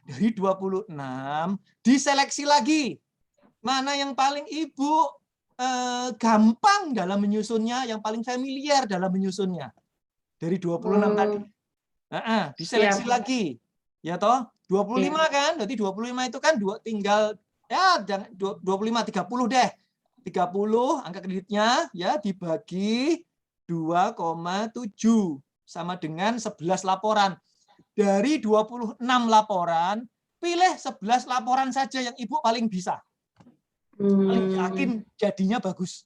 dari 26 diseleksi lagi. Mana yang paling Ibu gampang dalam menyusunnya, yang paling familiar dalam menyusunnya. Dari 26 tadi. Diseleksi Siap. lagi. Ya toh? 25 kan? Berarti 25 itu kan tinggal ya 25 30 deh. 30 angka kreditnya ya dibagi 2,7 sama dengan 11 laporan. Dari 26 laporan, pilih 11 laporan saja yang Ibu paling bisa. Paling yakin jadinya bagus.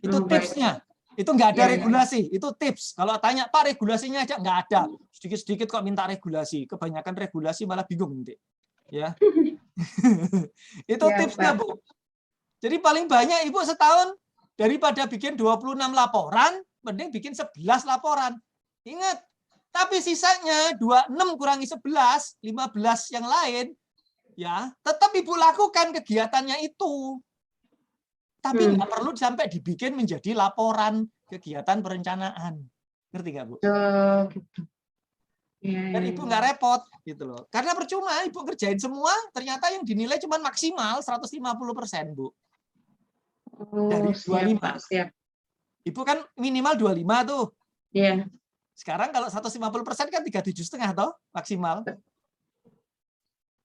Itu tipsnya. Itu nggak ada regulasi. Itu tips. Kalau tanya, Pak, regulasinya aja nggak ada. Sedikit-sedikit kok minta regulasi. Kebanyakan regulasi malah bingung nanti. Ya. Itu tipsnya, Bu. Jadi paling banyak Ibu setahun daripada bikin 26 laporan, mending bikin 11 laporan. Ingat, tapi sisanya 26 kurangi 11, 15 yang lain, ya tetap Ibu lakukan kegiatannya itu. Tapi nggak perlu sampai dibikin menjadi laporan kegiatan perencanaan. Ngerti nggak, Bu? Gitu. Dan Ibu nggak repot gitu loh. Karena percuma Ibu kerjain semua, ternyata yang dinilai cuma maksimal 150%, Bu. Dari 25. Siap. Ibu kan minimal 25 tuh. Iya. Sekarang kalau 150% kan 37,5 toh maksimal.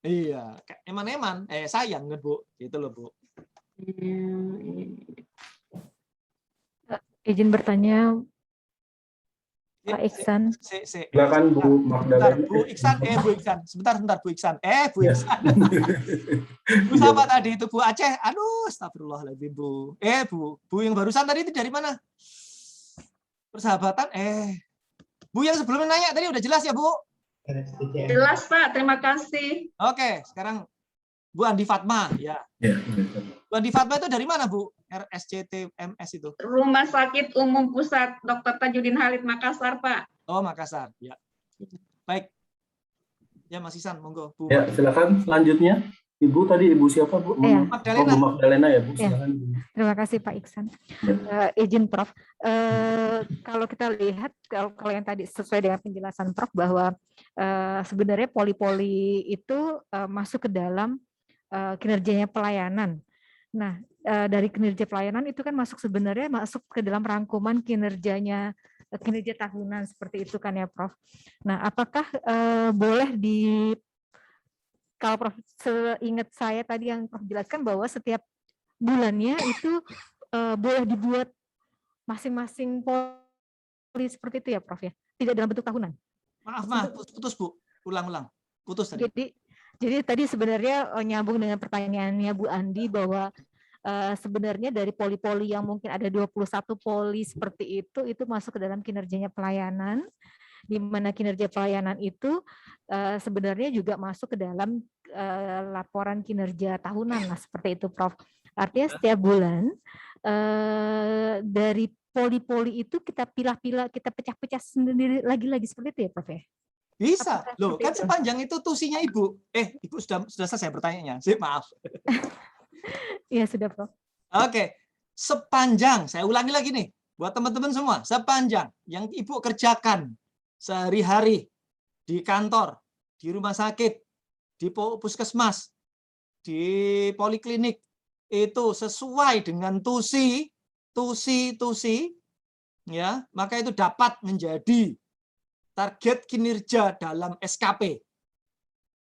Iya, eman-eman. Sayang kan, Bu. Gitu loh, Bu. Izin bertanya, Pak Iksan. Silakan Bu Magdalena. Bu Iksan, Bu Iksan. Sebentar, Bu Iksan. Bu Iksan. Bu siapa tadi itu, Bu Aceh? Aduh, astagfirullahaladzim, Bu. Bu yang barusan tadi itu dari mana? Persahabatan. Bu yang sebelumnya nanya tadi udah jelas ya, Bu? Jelas, Pak. Terima kasih. Oke, sekarang Bu Andi Fatma, ya. Bu Andi Fatma itu dari mana, Bu? RSCTMS itu? Rumah Sakit Umum Pusat Dr. Tajudin Halid Makassar, Pak. Oh, Makassar, ya. Baik. Ya, Mas Isan, monggo, Bu. Ya, silakan selanjutnya. Ibu tadi Ibu siapa, Bu? Magdalena. Bu Magdalena ya, Bu. Silakan. Terima kasih, Pak Iksan. Izin Prof. Kalau kita lihat, kalau yang tadi sesuai dengan penjelasan Prof bahwa sebenarnya poli-poli itu masuk ke dalam kinerjanya pelayanan. Nah, dari kinerja pelayanan itu kan sebenarnya masuk ke dalam rangkuman kinerja tahunan seperti itu kan ya, Prof. Nah, apakah boleh kalau Prof seingat saya tadi yang Prof jelaskan bahwa setiap bulannya itu boleh dibuat masing-masing poli seperti itu ya, Prof ya? Tidak dalam bentuk tahunan. Maaf, putus, Bu. Ulang. Putus tadi. Jadi tadi sebenarnya nyambung dengan pertanyaannya Bu Andi bahwa sebenarnya dari poli-poli yang mungkin ada 21 poli seperti itu masuk ke dalam kinerjanya pelayanan, di mana kinerja pelayanan itu sebenarnya juga masuk ke dalam laporan kinerja tahunan, nah seperti itu, Prof. Artinya setiap bulan dari poli-poli itu kita pilah-pilah, kita pecah-pecah sendiri lagi-lagi seperti itu ya, Prof ya? Bisa. Loh, kan sepanjang itu tusinya Ibu. Ibu sudah selesai pertanyaannya. Maaf. Iya, sudah, Prof. Oke. Sepanjang, saya ulangi lagi nih, buat teman-teman semua, sepanjang yang Ibu kerjakan sehari-hari di kantor, di rumah sakit, di puskesmas, di poliklinik, itu sesuai dengan tusi, ya, maka itu dapat menjadi target kinerja dalam SKP.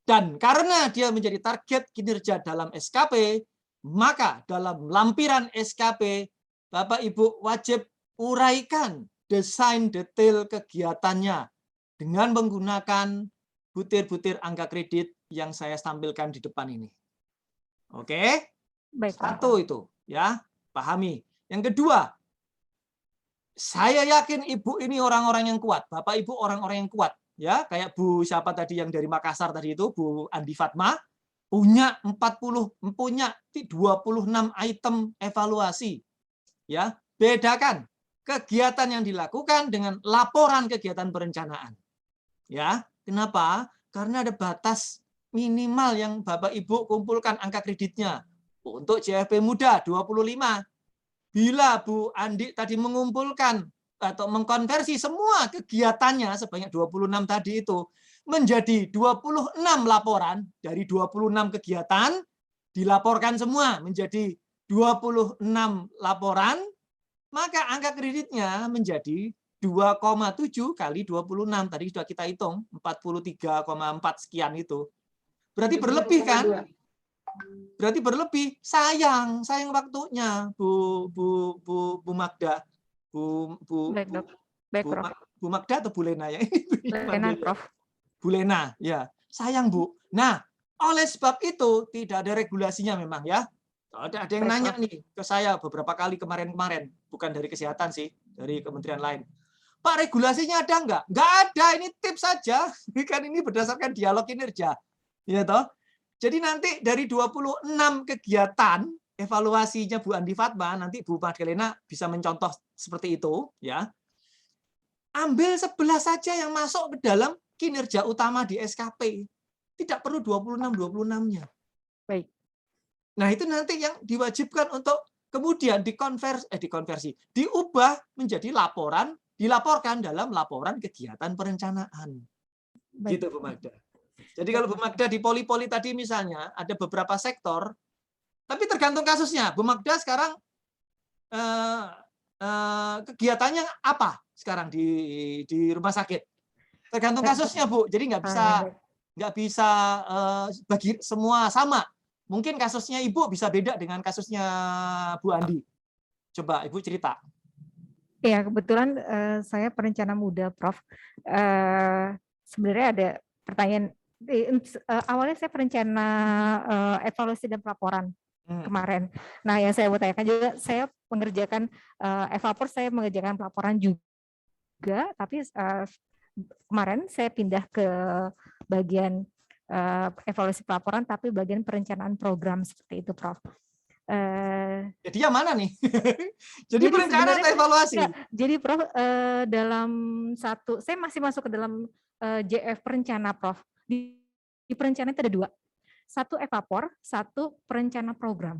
Dan karena dia menjadi target kinerja dalam SKP, maka dalam lampiran SKP, Bapak Ibu wajib uraikan desain detail kegiatannya dengan menggunakan butir-butir angka kredit yang saya tampilkan di depan ini. Oke? Baik. Satu itu, ya, pahami. Yang kedua, saya yakin Ibu ini orang-orang yang kuat, Bapak Ibu orang-orang yang kuat, ya, kayak Bu siapa tadi yang dari Makassar tadi itu, Bu Andi Fatma, punya 26 item evaluasi. Ya, bedakan kegiatan yang dilakukan dengan laporan kegiatan perencanaan. Ya, kenapa? Karena ada batas minimal yang Bapak Ibu kumpulkan angka kreditnya. Untuk JFP muda 25. Bila Bu Andi tadi mengumpulkan atau mengkonversi semua kegiatannya sebanyak 26 tadi itu menjadi 26 laporan. Dari 26 kegiatan dilaporkan semua menjadi 26 laporan, maka angka kreditnya menjadi 2,7 kali 26. Tadi sudah kita hitung 43,4 sekian itu. Berarti berlebih kan? Berarti berlebih. Sayang waktunya, Bu Magda. Bu Magda atau Bu Lena ya? Lena, Prof. Bu Lena, ya. Sayang, Bu. Nah, oleh sebab itu tidak ada regulasinya memang ya. Ada yang nanya nih ke saya beberapa kali kemarin-kemarin, bukan dari kesehatan sih, dari kementerian lain. Pak, regulasinya ada nggak? Nggak ada, ini tips saja. Kan ini berdasarkan dialog kinerja. Ya toh? Jadi nanti dari 26 kegiatan evaluasinya Bu Andi Fatma, nanti Bu Magdalena bisa mencontoh seperti itu, ya. Ambil 11 saja yang masuk ke dalam kinerja utama di SKP. Tidak perlu 26-26-nya. Baik. Nah, itu nanti yang diwajibkan untuk kemudian dikonversi, diubah menjadi laporan, dilaporkan dalam laporan kegiatan perencanaan. Baik. Gitu, Bu Magda. Jadi kalau Bu Magda di poli-poli tadi misalnya ada beberapa sektor, tapi tergantung kasusnya. Bu Magda sekarang kegiatannya apa sekarang di rumah sakit? Tergantung kasusnya, Bu. Jadi nggak bisa bagi semua sama. Mungkin kasusnya Ibu bisa beda dengan kasusnya Bu Andi. Coba Ibu cerita. Ya, kebetulan saya perencana muda, Prof. Sebenarnya ada pertanyaan. Awalnya saya perencana evaluasi dan pelaporan kemarin. Nah, yang saya mau tanyakan juga, saya mengerjakan evapor, saya mengerjakan pelaporan juga, tapi kemarin saya pindah ke bagian evaluasi pelaporan, tapi bagian perencanaan program seperti itu, Prof. Jadi yang mana nih? Jadi perencanaan atau evaluasi? Ya, jadi Prof, dalam saya masih masuk ke dalam JF perencana, Prof. Di perencanaan itu ada 2. Satu evapor, satu perencana program.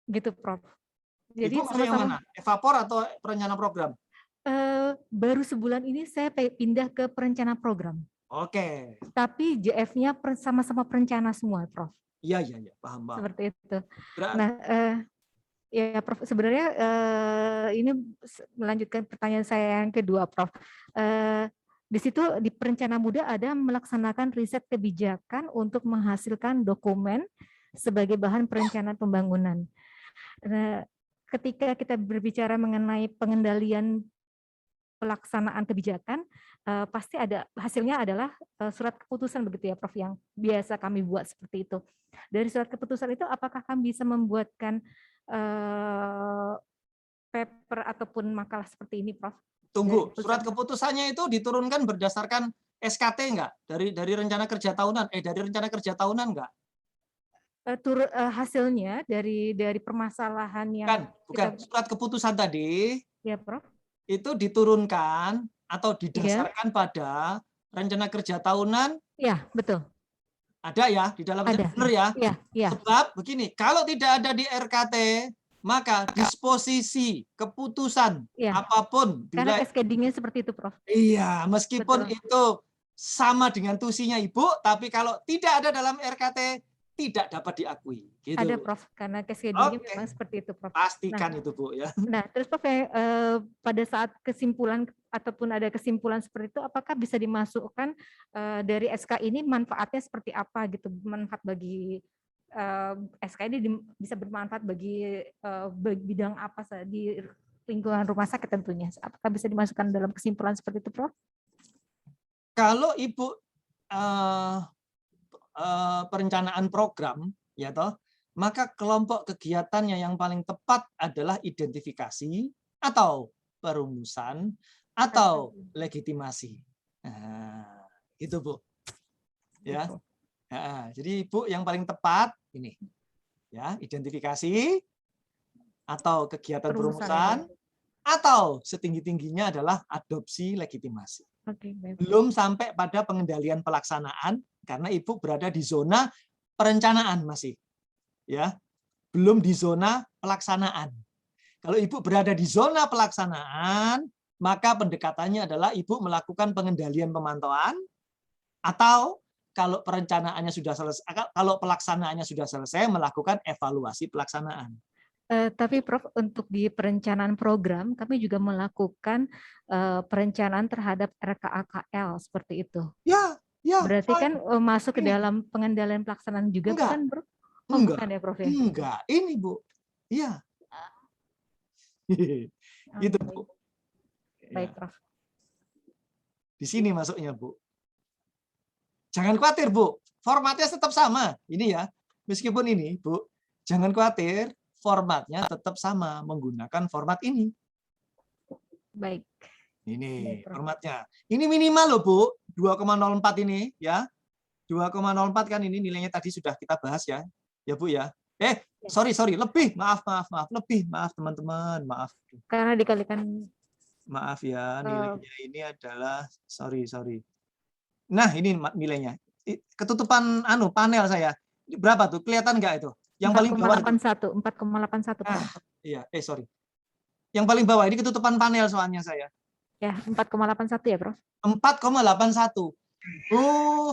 Gitu, Prof. Jadi Ibu maksudnya yang mana? Evapor atau perencana program? Baru sebulan ini saya pindah ke perencana program. Oke. Tapi JF-nya sama-sama perencana semua, Prof. Iya, paham. Seperti itu. Nah, ya, Prof. Sebenarnya ini melanjutkan pertanyaan saya yang kedua, Prof. Di situ di perencana muda ada melaksanakan riset kebijakan untuk menghasilkan dokumen sebagai bahan perencanaan pembangunan. Ketika kita berbicara mengenai pengendalian pelaksanaan kebijakan, pasti ada hasilnya adalah surat keputusan begitu ya, Prof, yang biasa kami buat seperti itu. Dari surat keputusan itu, apakah kami bisa membuatkan paper ataupun makalah seperti ini, Prof? Tunggu, surat keputusannya itu diturunkan berdasarkan SKT enggak? Dari rencana kerja tahunan, dari rencana kerja tahunan enggak? Hasilnya dari permasalahan yang bukan surat keputusan tadi. Ya, Prof. Itu diturunkan atau didasarkan pada rencana kerja tahunan? Ya, betul. Ada ya di dalam benar ya? Ya. Sebab begini, kalau tidak ada di RKT, maka disposisi keputusan apapun. Karena cascading-nya seperti itu, Prof. Iya, meskipun betul. itu sama dengan tusinya Ibu, tapi kalau tidak ada dalam RKT, tidak dapat diakui. Gitu. Ada, Prof, karena cascading-nya memang seperti itu, Prof. Pastikan itu, Bu. Ya. Nah, terus Prof, pada saat kesimpulan ataupun ada kesimpulan seperti itu, apakah bisa dimasukkan dari SK ini manfaatnya seperti apa gitu? Manfaat bagi SK ini bisa bermanfaat bagi bidang apa saja di lingkungan rumah sakit tentunya. Apakah bisa dimasukkan dalam kesimpulan seperti itu, Prof? Kalau Ibu perencanaan program, ya toh, maka kelompok kegiatannya yang paling tepat adalah identifikasi atau perumusan atau legitimasi. Nah, itu, Bu. Ya. Nah, jadi Ibu yang paling tepat ini, ya, identifikasi atau kegiatan perumusan atau setinggi-tingginya adalah adopsi legitimasi. Belum sampai pada pengendalian pelaksanaan karena Ibu berada di zona perencanaan masih, ya, belum di zona pelaksanaan. Kalau Ibu berada di zona pelaksanaan, maka pendekatannya adalah Ibu melakukan pengendalian pemantauan, atau kalau perencanaannya sudah selesai, kalau pelaksanaannya sudah selesai, melakukan evaluasi pelaksanaan. Tapi Prof, untuk di perencanaan program, kami juga melakukan perencanaan terhadap RKAKL seperti itu. Ya, Berarti fine. kan masuk ke dalam pengendalian pelaksanaan juga Enggak. kan, Bro? Oh, Enggak. bukan ya, Prof ya? Enggak, ini Bu. Iya. Gitu, Bu. Baik, Ya. Prof. Di sini masuknya, Bu. Jangan khawatir, Bu. Formatnya tetap sama. Ini ya. Meskipun ini, Bu, jangan khawatir. Formatnya tetap sama. Menggunakan format ini. Baik. Ini Baik, Prof. formatnya. Ini minimal loh, Bu. 2,04 ini ya. 2,04 kan ini nilainya tadi sudah kita bahas ya. Ya, Bu ya. Sorry, lebih. Maaf, lebih. Maaf, teman-teman. Maaf. Karena dikalikan. Maaf ya, nilainya ini adalah sorry. Nah, ini nilainya. Ketutupan panel saya. Berapa tuh? Kelihatan nggak itu? Yang paling bawah. 4,81. Iya, sorry. Yang paling bawah ini ketutupan panel soalnya saya. Ya, 4,81 ya, Prof. 4,81. Bu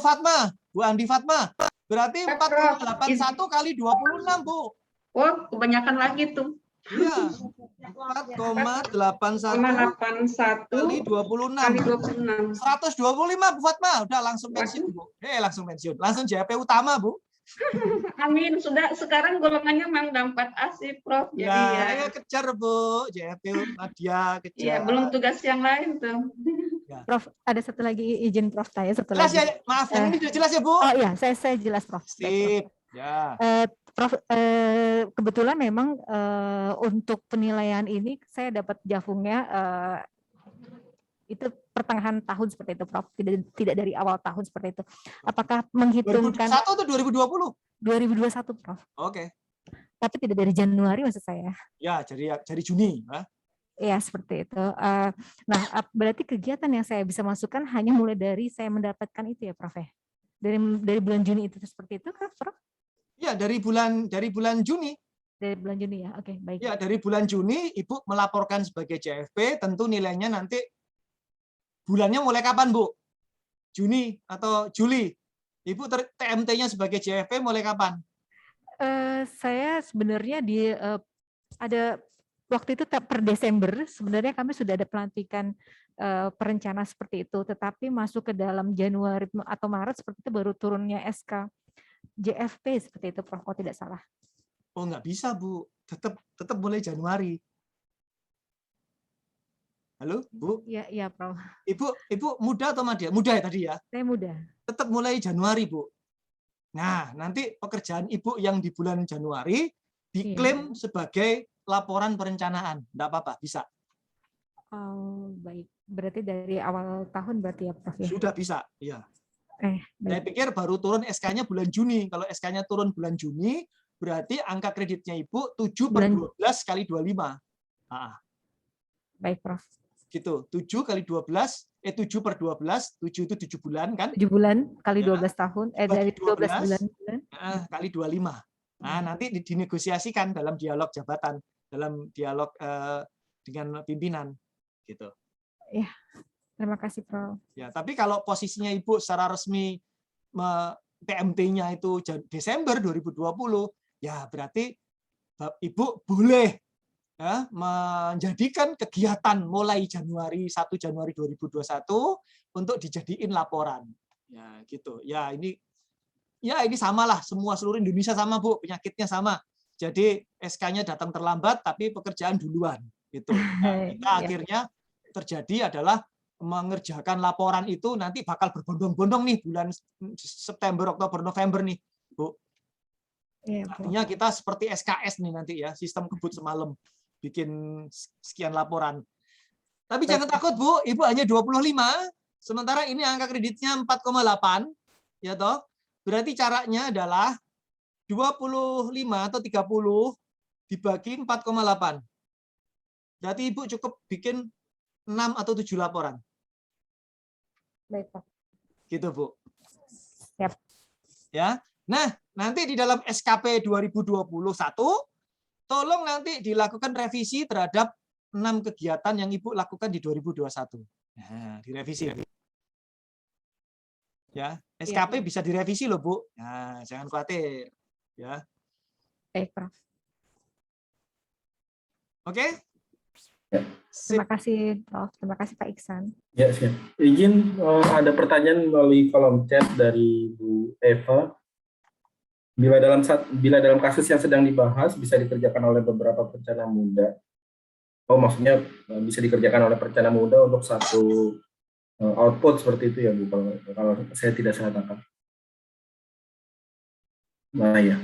Fatma, Bu Andi Fatma. Berarti 4,81 kali 26, Bu. Oh, kebanyakan lagi tuh. Iya. 4,81 kali 26. Kali 26. 125, Bu Fatma. Udah langsung pensiun, Bu. Langsung pensiun. Langsung JP utama, Bu. Amin. Sudah sekarang golongannya memang udah 4A sih, Prof. Jadi Ya, kejar, Bu. JP Nadia, kejar. Iya, belum tugas yang lain tuh. Ya. Prof, ada satu lagi, izin Prof tanya satu Jelas lagi. Ya, maaf, yang ini sudah jelas ya, Bu? Oh iya, saya jelas, Prof. Sip. Ya. Prof, kebetulan memang untuk penilaian ini saya dapat jafungnya itu pertengahan tahun seperti itu, Prof. Tidak dari awal tahun seperti itu. Apakah menghitungkan 2021 atau 2020? 2021, Prof. Oke. Tapi tidak dari Januari maksud saya. Ya, dari Juni. Ya, seperti itu. Nah, berarti kegiatan yang saya bisa masukkan hanya mulai dari saya mendapatkan itu ya, Prof. Dari bulan Juni itu seperti itu, Prof? Ya, dari bulan Juni. Dari bulan Juni ya. Oke, baik. Ya, dari bulan Juni Ibu melaporkan sebagai CFP, tentu nilainya nanti bulannya mulai kapan, Bu? Juni atau Juli? Ibu TMT-nya sebagai CFP mulai kapan? Saya sebenarnya ada waktu itu per Desember sebenarnya kami sudah ada pelantikan perencana seperti itu, tetapi masuk ke dalam Januari atau Maret seperti itu baru turunnya SK JFP seperti itu, Prof, kalau tidak salah. Oh, nggak bisa, Bu. Tetap mulai Januari. Halo, Bu? Iya, Prof. Ibu muda atau Madia? Muda ya tadi ya? Saya muda. Tetap mulai Januari, Bu. Nah, nanti pekerjaan Ibu yang di bulan Januari diklaim sebagai laporan perencanaan. Enggak apa-apa, bisa. Oh, baik. Berarti dari awal tahun berarti ya, Prof? Ya? Sudah bisa, iya. Saya Baik. pikir baru turun SK-nya bulan Juni. Kalau SK-nya turun bulan Juni, berarti angka kreditnya Ibu 7/12 kali 25. Nah, baik, Prof. Gitu. 7 kali 12, 7/12, 7 itu 7 bulan kan? 7 bulan kali Ya. 12 tahun, dari 12 bulan. Kali 25. Nah, nanti dinegosiasikan dalam dialog jabatan, dalam dialog dengan pimpinan. Gitu. Ya, terima kasih, Prof. Ya, tapi kalau posisinya Ibu secara resmi TMT-nya itu Desember 2020, ya berarti Ibu boleh ya, menjadikan kegiatan mulai 1 Januari 2021 untuk dijadiin laporan. Ya, gitu. Ya, ini samalah, seluruh Indonesia sama, Bu, penyakitnya sama. Jadi SK-nya datang terlambat tapi pekerjaan duluan gitu. Nah, kita akhirnya terjadi adalah mengerjakan laporan itu nanti bakal berbondong-bondong nih bulan September, Oktober, November nih, Bu. Artinya kita seperti SKS nih nanti ya, sistem kebut semalam bikin sekian laporan. Tapi jangan takut, Bu, Ibu hanya 25, sementara ini angka kreditnya 4,8, ya toh. Berarti caranya adalah 25 atau 30 dibagi 4,8. Berarti Ibu cukup bikin 6 atau 7 laporan. Baik, Pak. Gitu, Bu. Siap. Ya. Nah, nanti di dalam SKP 2021 tolong nanti dilakukan revisi terhadap 6 kegiatan yang Ibu lakukan di 2021. Nah, direvisi. Ya, SKP bisa direvisi loh, Bu. Nah, jangan khawatir. Ya. Baik, Prof. Oke? Terima kasih, Prof. Terima kasih, Pak Iksan. Ya, siap. Izin ada pertanyaan melalui kolom chat dari Bu Eva. Bila dalam kasus yang sedang dibahas bisa dikerjakan oleh beberapa perencana muda. Oh, maksudnya bisa dikerjakan oleh perencana muda untuk satu output seperti itu ya, Bu, kalau saya tidak salah tangkap. Nah, ya.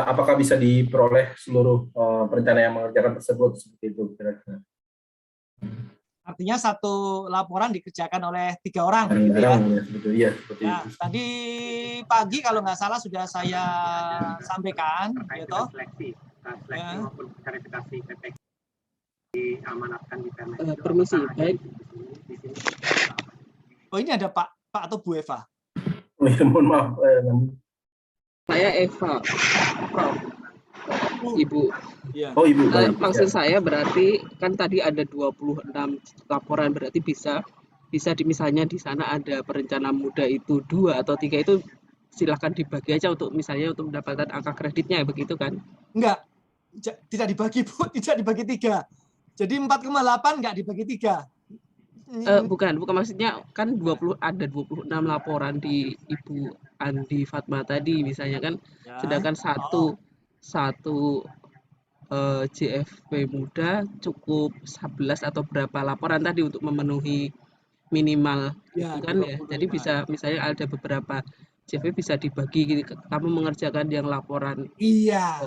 Apakah bisa diperoleh seluruh perencana yang mengerjakan tersebut seperti itu kira-kira? Artinya satu laporan dikerjakan oleh 3 orang. Gitu ya. Iya, seperti Ya, itu. tadi pagi kalau nggak salah sudah saya sampaikan, gitu. Ya. Permisi, baik. Oh, ini ada Pak atau Bu Eva? Oh, ya, mohon maaf. Saya Eva, Prof. Ibu. Iya. Oh, Ibu. Baik. Maksud saya berarti kan tadi ada 26 laporan, berarti bisa misalnya di sana ada perencana muda itu 2 atau 3 itu silahkan dibagi aja untuk misalnya untuk mendapatkan angka kreditnya, begitu kan? Enggak, tidak dibagi, Bu, tidak dibagi 3. Jadi 4,8 enggak dibagi 3. Bukan maksudnya kan ada 26 laporan di Ibu Andi Fatma tadi misalnya kan, Ya. sedangkan satu JFP muda cukup 11 atau berapa laporan tadi untuk memenuhi minimal Ya, itu kan ya. 25. Jadi bisa misalnya ada beberapa JFP bisa dibagi, kamu mengerjakan yang laporan. Iya.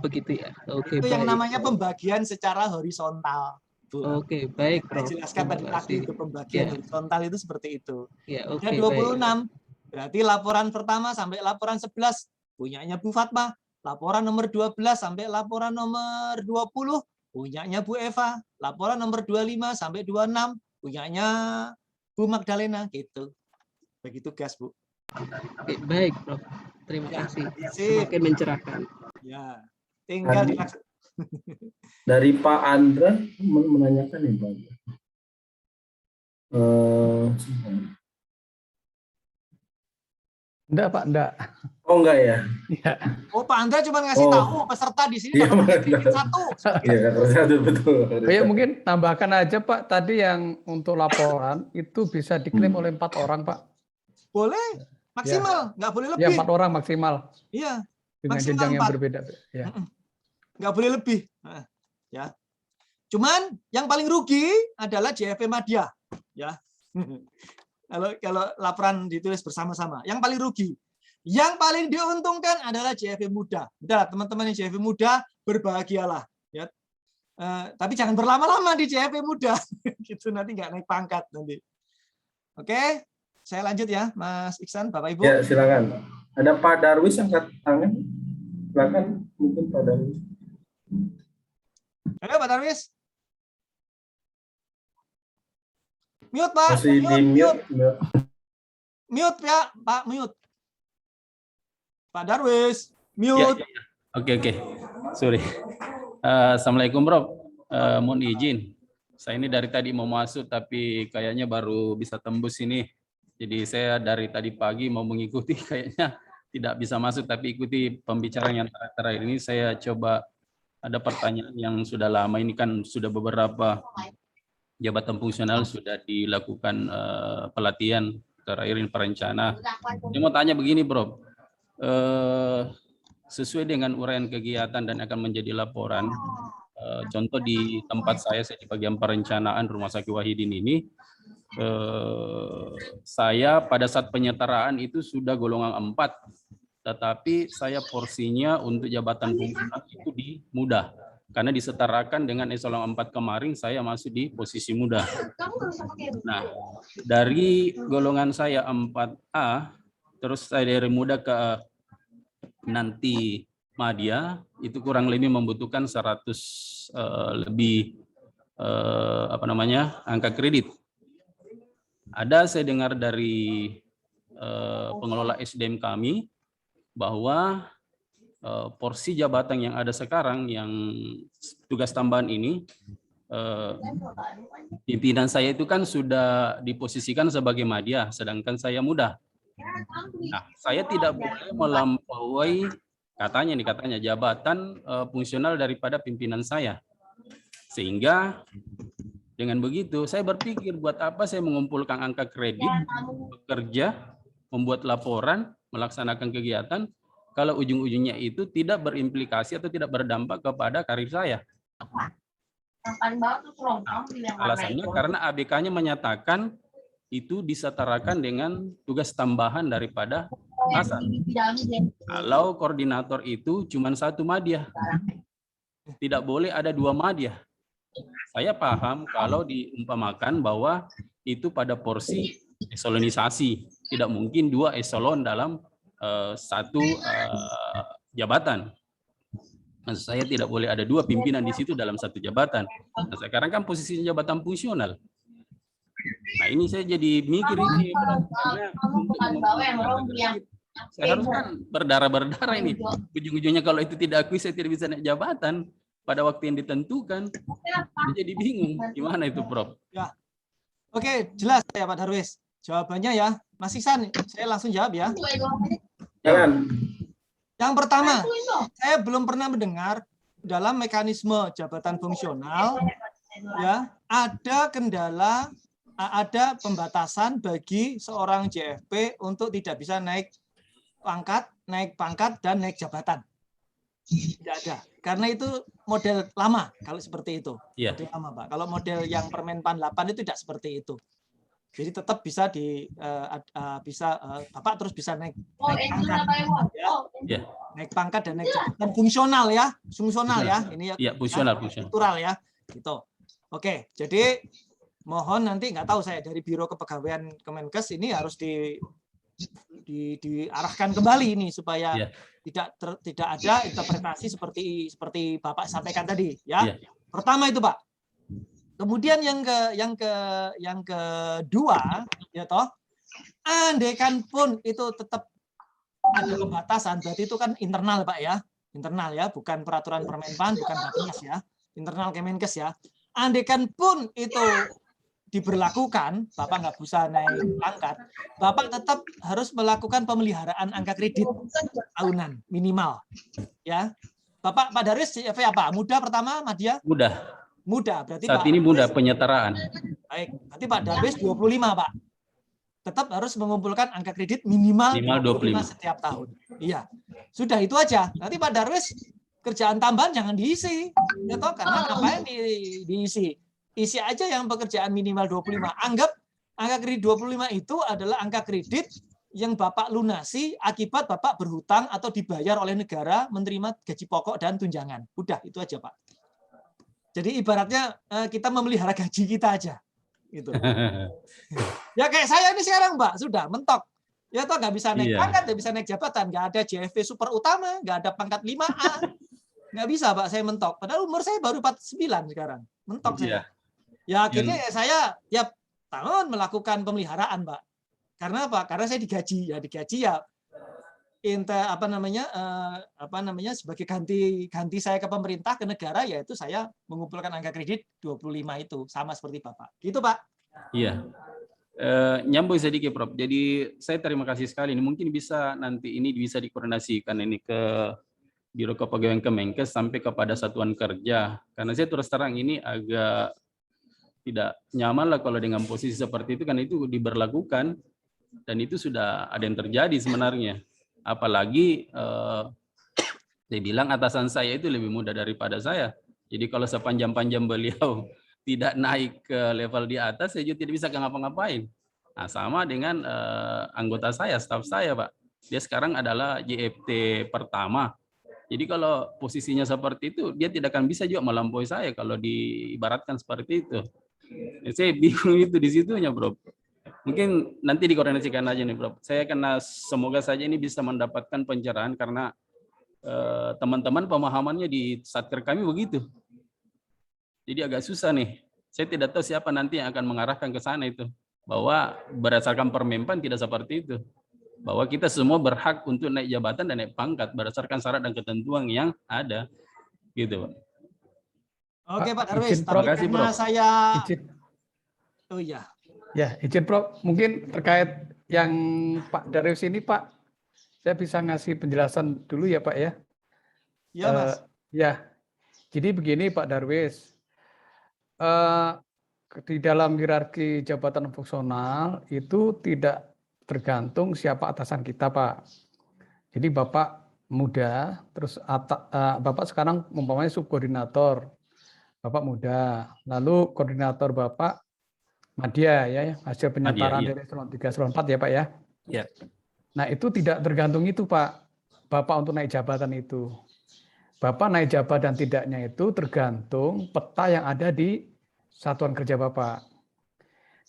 Begitu ya. Oke, itu yang baik. namanya pembagian secara horizontal. Oke, baik, Prof. Saya jelaskan tadi itu pembagian horizontal itu seperti itu. Ya, oke, Ada 26. Berarti laporan pertama sampai laporan 11 punyanya Bu Fatma. Laporan nomor 12 sampai laporan nomor 20 punyanya Bu Eva. Laporan nomor 25 sampai 26 punyanya Bu Magdalena, gitu. Begitu gas, Bu. Oke, baik, Prof. Terima kasih. Semakin mencerahkan. Ya, tinggal dilaksanakan. Dari Pak Andra menanyakan ya, Pak. Enggak, Pak, enggak. Oh, enggak ya? Oh, Pak Andra cuma ngasih tahu peserta di sini Iya, satu. Iya, satu betul. Ya, mungkin tambahkan aja, Pak, tadi yang untuk laporan itu bisa diklaim oleh 4 orang, Pak. Boleh, maksimal, nggak boleh lebih. Ya, 4 orang maksimal. Iya, dengan maksimal jenjang yang 4. berbeda. Ya. Nggak boleh lebih. Ya. Cuman yang paling rugi adalah JFP Madya. Ya. Kalau laporan ditulis bersama-sama, yang paling rugi. Yang paling diuntungkan adalah JFP Muda. Udah, teman-teman yang JFP Muda, berbahagialah. Ya. Tapi jangan berlama-lama di JFP Muda. Gitu, nanti nggak naik pangkat nanti. Oke, saya lanjut ya, Mas Iksan, Bapak Ibu. Ya, silakan. Ada Pak Darwis angkat tangan. Silakan, mungkin Pak Darwis. Ayo, Pak Darwis. Mute, Pak. Masih di mute. Mute ya, Pak, mute. Pak Darwis, mute. Ya. Oke. Sorry. Assalamualaikum, Bro. Mohon izin. Saya ini dari tadi mau masuk, tapi kayaknya baru bisa tembus ini. Jadi saya dari tadi pagi mau mengikuti, kayaknya tidak bisa masuk, tapi ikuti pembicaraan yang terakhir ini. Saya coba, ada pertanyaan yang sudah lama, ini kan sudah beberapa jabatan fungsional sudah dilakukan pelatihan terakhir ini perencana. Saya mau tanya begini, Bro. Sesuai dengan uraian kegiatan dan akan menjadi laporan, contoh di tempat saya di bagian perencanaan Rumah Sakit Wahidin ini, saya pada saat penyetaraan itu sudah golongan 4, tetapi saya porsinya untuk jabatan fungsional itu di muda. Karena disetarakan dengan eselon 4 kemarin, saya masih di posisi muda. Nah, dari golongan saya 4A, terus saya dari muda ke nanti Madya, itu kurang lebih membutuhkan 100 lebih angka kredit. Ada saya dengar dari pengelola SDM kami bahwa porsi jabatan yang ada sekarang, yang tugas tambahan ini, pimpinan saya itu kan sudah diposisikan sebagai madya, sedangkan saya muda. Nah, saya tidak boleh melampaui katanya jabatan fungsional daripada pimpinan saya. Sehingga dengan begitu saya berpikir, buat apa saya mengumpulkan angka kredit, bekerja, membuat laporan, melaksanakan kegiatan, kalau ujung-ujungnya itu tidak berimplikasi atau tidak berdampak kepada karir saya. Alasannya karena ABK-nya menyatakan itu disetarakan dengan tugas tambahan daripada atasan. Kalau koordinator itu cuma satu madya, tidak boleh ada dua madya. Saya paham kalau diumpamakan bahwa itu pada porsi eselonisasi, tidak mungkin dua eselon dalam satu jabatan. Maksud saya tidak boleh ada dua pimpinan di situ dalam satu jabatan. Nah, sekarang kan posisinya jabatan fungsional. Nah, ini saya jadi mikir ini, saya harus kan berdarah-berdarah ini. Ujung-ujungnya kalau itu tidak akui, saya tidak bisa naik jabatan pada waktu yang ditentukan. Jadi bingung, gimana itu, Prof? Ya. Oke, jelas ya Pak Darwis. Jawabannya ya, Mas Ihsan, saya langsung jawab ya. Yang pertama, saya belum pernah mendengar dalam mekanisme jabatan fungsional ya ada kendala, ada pembatasan bagi seorang JFP untuk tidak bisa naik pangkat dan naik jabatan. Tidak ada. Karena itu model lama kalau seperti itu. Iya. Model lama, Pak. Kalau model yang Permenpan 8 itu tidak seperti itu. Jadi tetap bisa Bapak terus bisa naik pangkat, ya. Naik pangkat dan naik jabatan fungsional ya, fungsional ya. Ini ya fungsional, struktural ya, gitu. Oke, jadi mohon nanti nggak tahu saya dari Biro Kepegawaian Kemenkes ini harus diarahkan kembali ini supaya tidak ada interpretasi seperti Bapak sampaikan tadi ya. Pertama itu Pak. Kemudian yang kedua ya toh, andaikan pun itu tetap ada pembatasan, berarti itu kan internal Pak ya, internal ya, bukan peraturan Permenpan, bukan Bappenas ya, internal Kemenkes ya. Andaikan pun itu diberlakukan, Bapak nggak bisa naik pangkat, Bapak tetap harus melakukan pemeliharaan angka kredit tahunan minimal ya. Pak Darwis CV apa? Muda pertama, madya? Muda, berarti saat Pak ini muda Darwis, penyetaraan. Baik, berarti Pak Darwis 25 Pak. Tetap harus mengumpulkan angka kredit minimal 25 setiap tahun. Iya, sudah itu aja. Nanti Pak Darwis kerjaan tambahan jangan diisi, ya toh, karena ngapain diisi? Isi aja yang pekerjaan minimal 25. Anggap angka kredit 25 itu adalah angka kredit yang Bapak lunasi akibat Bapak berhutang atau dibayar oleh negara menerima gaji pokok dan tunjangan. Udah, itu aja Pak. Jadi ibaratnya kita memelihara gaji kita aja. Gitu. Ya kayak saya ini sekarang Mbak, sudah mentok. Ya toh nggak bisa naik pangkat, nggak bisa naik jabatan, nggak ada JFV super utama, nggak ada pangkat 5A. Nggak bisa Pak, saya mentok. Padahal umur saya baru 49 sekarang. Mentok saya. Ya akhirnya saya tahun melakukan pemeliharaan, Pak. Karena apa? Karena saya digaji. Ya digaji ya sebagai ganti saya ke pemerintah, ke negara, yaitu saya mengumpulkan angka kredit 25 itu, sama seperti Bapak. Gitu, Pak. Iya. Nyambung sedikit, Prof. Jadi saya terima kasih sekali. Ini mungkin nanti bisa dikoordinasikan ini ke Biro Kepegawaian Kemenkes sampai kepada satuan kerja. Karena saya terus terang ini agak tidak nyaman lah kalau dengan posisi seperti itu, karena itu diberlakukan dan itu sudah ada yang terjadi sebenarnya. Apalagi saya bilang atasan saya itu lebih muda daripada saya. Jadi kalau sepanjang-panjang beliau tidak naik ke level di atas, saya juga tidak bisa ngapa-ngapain. Nah, sama dengan anggota saya, staf saya, Pak. Dia sekarang adalah JFT pertama. Jadi kalau posisinya seperti itu, dia tidak akan bisa juga melampaui saya kalau diibaratkan seperti itu. Saya bingung itu di situnya, Bro. Mungkin nanti dikoordinasikan aja nih, Bro. Saya karena semoga saja ini bisa mendapatkan pencerahan karena teman-teman pemahamannya di satker kami begitu. Jadi agak susah nih. Saya tidak tahu siapa nanti yang akan mengarahkan ke sana itu. Bahwa berdasarkan Permenpan tidak seperti itu. bahwa kita semua berhak untuk naik jabatan dan naik pangkat berdasarkan syarat dan ketentuan yang ada, gitu Pak. Oke Pak Pak, Darwis, izin, tapi Prof. Makasih, karena Prof. saya, Izin, oh iya, ya izin Prof, mungkin terkait yang Pak Darwis ini Pak, saya bisa ngasih penjelasan dulu ya Pak ya. iya Mas. Ya, jadi begini Pak Darwis, di dalam hierarki jabatan fungsional itu tidak tergantung siapa atasan kita Pak. Jadi Bapak muda, terus Bapak sekarang umpamanya subkoordinator, Bapak muda, lalu koordinator Bapak Madya ya, hasil penyetaraan iya. dari eselon 3, eselon 4 ya Pak ya. Ya. Nah itu tidak tergantung itu Pak, Bapak untuk naik jabatan itu. Bapak naik jabatan tidaknya itu tergantung peta yang ada di satuan kerja Bapak.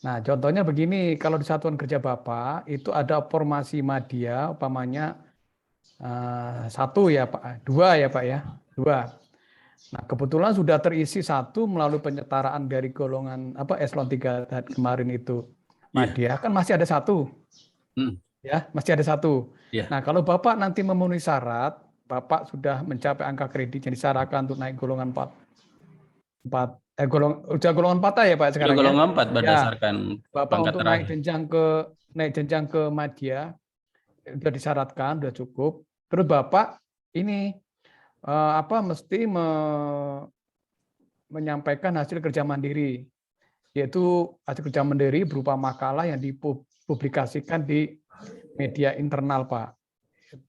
Nah contohnya begini, kalau di satuan kerja Bapak itu ada formasi Madya, umpamanya 1 ya Pak, 2 ya Pak ya, 2. Nah, kebetulan sudah terisi 1 melalui penyetaraan dari golongan eselon 3 kemarin itu. Madya kan masih ada 1. Ya, masih ada 1. Nah, kalau Bapak nanti memenuhi syarat, Bapak sudah mencapai angka kredit yang disyaratkan untuk naik golongan 4. Golongan 4 ya Pak sekarang ya. Golongan 4 berdasarkan Bapak pangkat untuk terakhir. naik jenjang ke Madya sudah disyaratkan, sudah cukup. Terus Bapak ini mesti menyampaikan hasil kerja mandiri, yaitu hasil kerja mandiri berupa makalah yang dipublikasikan di media internal Pak.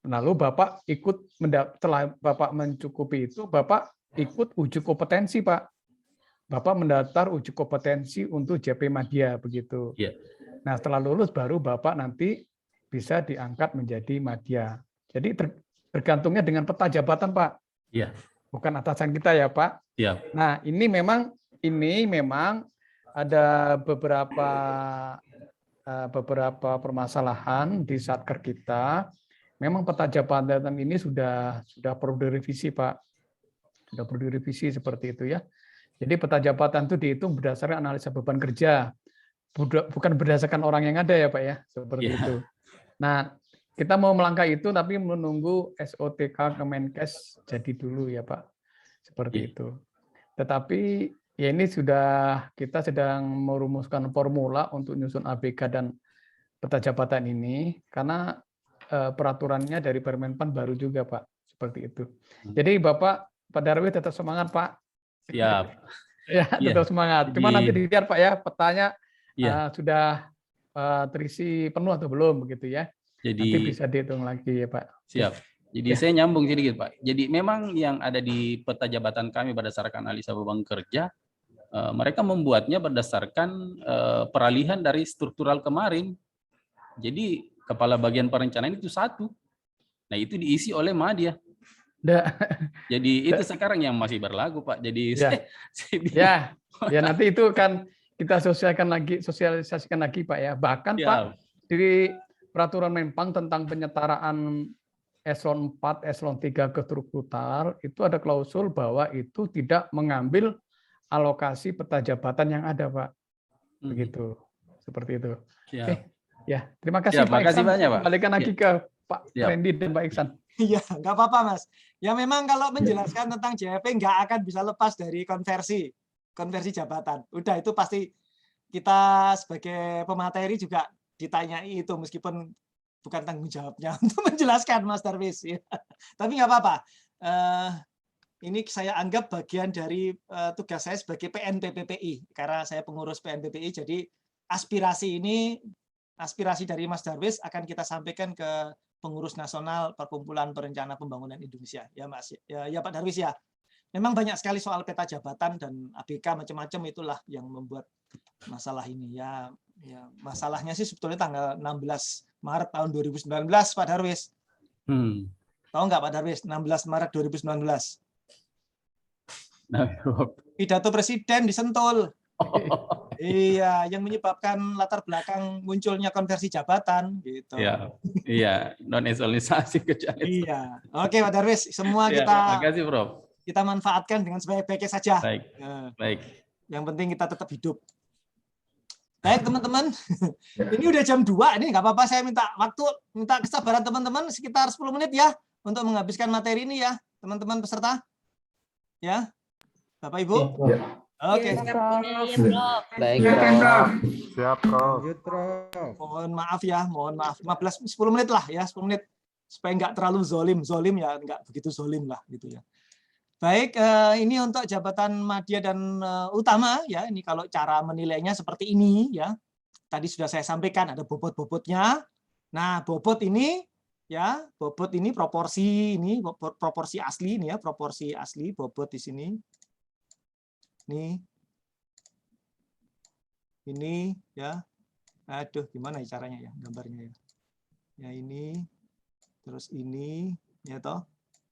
Lalu Bapak ikut, setelah Bapak mencukupi itu, Bapak ikut uji kompetensi Pak. Bapak mendaftar uji kompetensi untuk JP Madya begitu. Nah setelah lulus baru Bapak nanti bisa diangkat menjadi Madya. Jadi tergantungnya dengan peta jabatan Pak. Iya. Bukan atasan kita ya Pak. Iya. Nah ini memang ada beberapa permasalahan di satker kita. Memang peta jabatan ini sudah perlu direvisi Pak. Sudah perlu direvisi seperti itu ya. Jadi peta jabatan itu dihitung berdasarkan analisa beban kerja. Bukan berdasarkan orang yang ada ya Pak ya. Seperti itu. Nah kita mau melangkah itu tapi menunggu SOTK Kemenkes jadi dulu ya Pak. Seperti itu. Tetapi ya ini kita sedang merumuskan formula untuk nyusun ABK dan peta jabatan ini karena peraturannya dari Permenpan baru juga Pak. Seperti itu. Jadi Pak Darwis tetap semangat Pak. Siap. Ya, tetap semangat. Cuma nanti dilihat Pak ya petanya sudah terisi penuh atau belum begitu ya. Jadi nanti bisa dihitung lagi ya Pak. Siap. Jadi saya nyambung sedikit Pak. Jadi memang yang ada di peta jabatan kami berdasarkan analisa beban kerja, mereka membuatnya berdasarkan peralihan dari struktural kemarin. Jadi kepala bagian perencanaan itu 1. Nah itu diisi oleh Madya. Jadi itu sekarang yang masih berlaku Pak. Jadi ya nanti itu kan kita sosialisasikan lagi Pak ya. Bahkan Pak di peraturan Menpang tentang penyetaraan eselon 4, eselon 3 ke struktural itu ada klausul bahwa itu tidak mengambil alokasi peta jabatan yang ada Pak. Begitu. Seperti itu. Oke. Ya, terima kasih Pak Makasih Iksan. banyak Pak. Balikan lagi ke Pak Randy dan Pak Iksan. Iya, nggak apa-apa Mas. Ya memang kalau menjelaskan tentang JP nggak akan bisa lepas dari konversi jabatan. Udah itu pasti kita sebagai pemateri juga ditanyai itu meskipun bukan tanggung jawabnya untuk menjelaskan Mas Darwis. Ya. Tapi nggak apa-apa. Ini saya anggap bagian dari tugas saya sebagai PNPPPI karena saya pengurus PNPPI. Jadi aspirasi dari Mas Darwis akan kita sampaikan ke pengurus nasional Perkumpulan Perencana Pembangunan Indonesia. Ya Mas. Ya Pak Darwis ya. Memang banyak sekali soal peta jabatan dan ABK macam-macam itulah yang membuat masalah ini ya. Ya, masalahnya sih sebetulnya tanggal 16 Maret tahun 2019, Pak Darwis. Tahu nggak Pak Darwis, 16 Maret 2019? Pidato Presiden di Sentul. Iya, yang menyebabkan latar belakang munculnya konversi jabatan gitu. Iya, non-eselonisasi kecuali. Iya. Oke Pak Darwis, semua makasih, Prof. Kita manfaatkan dengan sebaik-baiknya saja. Baik. Yang penting kita tetap hidup. Baik teman-teman, ini udah jam 2 ini, nggak apa-apa, saya minta kesabaran teman-teman sekitar 10 menit ya untuk menghabiskan materi ini ya, teman-teman peserta. Ya, Bapak Ibu. Oke. Baik, Siap, Prof. Mohon maaf ya, mohon maaf. 10 menit lah ya, 10 menit supaya nggak terlalu zolim ya, nggak begitu zolim lah gitu ya. Baik, ini untuk jabatan madya dan utama ya. Ini kalau cara menilainya seperti ini ya. Tadi sudah saya sampaikan ada bobot-bobotnya. Nah, bobot ini ya, bobot ini proporsi asli ini ya, proporsi asli bobot di sini. Ini ya. Aduh, gimana ya caranya ya gambarnya ya. Ya ini terus ini ya toh.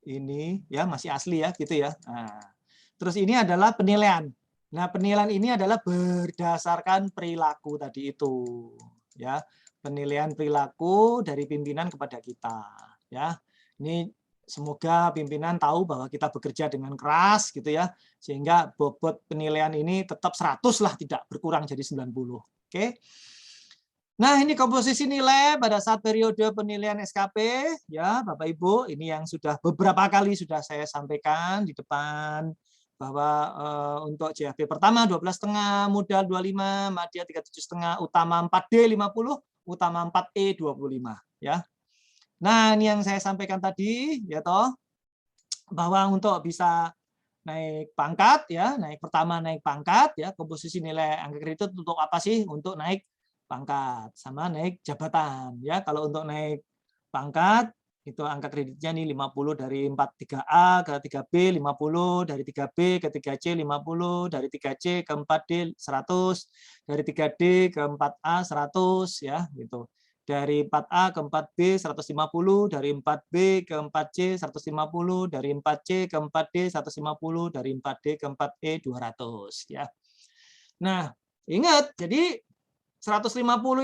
Ini ya masih asli ya gitu ya. Nah, terus ini adalah penilaian. Nah, penilaian ini adalah berdasarkan perilaku tadi itu ya. Penilaian perilaku dari pimpinan kepada kita ya. Ini semoga pimpinan tahu bahwa kita bekerja dengan keras gitu ya, sehingga bobot penilaian ini tetap 100 lah, tidak berkurang jadi 90. Oke. Nah, ini komposisi nilai pada saat periode penilaian SKP ya, Bapak Ibu, ini yang sudah beberapa kali sudah saya sampaikan di depan bahwa untuk JHP pertama 12,5, modal 25, madya 37,5, utama 4D 50, utama 4E 25 ya. Nah, ini yang saya sampaikan tadi ya toh, bahwa untuk bisa naik pangkat ya, naik pangkat ya, komposisi nilai angka kredit untuk apa sih? Untuk naik pangkat sama naik jabatan ya. Kalau untuk naik pangkat itu angka kreditnya nih 50 dari 3A ke 3B, 50 dari 3B ke 3C, 50 dari 3C ke 4D 100, dari 3D ke 4A 100 ya gitu. Dari 4A ke 4B 150, dari 4B ke 4C 150, dari 4C ke 4D 150, dari 4D ke 4E 200 ya. Nah, ingat jadi 150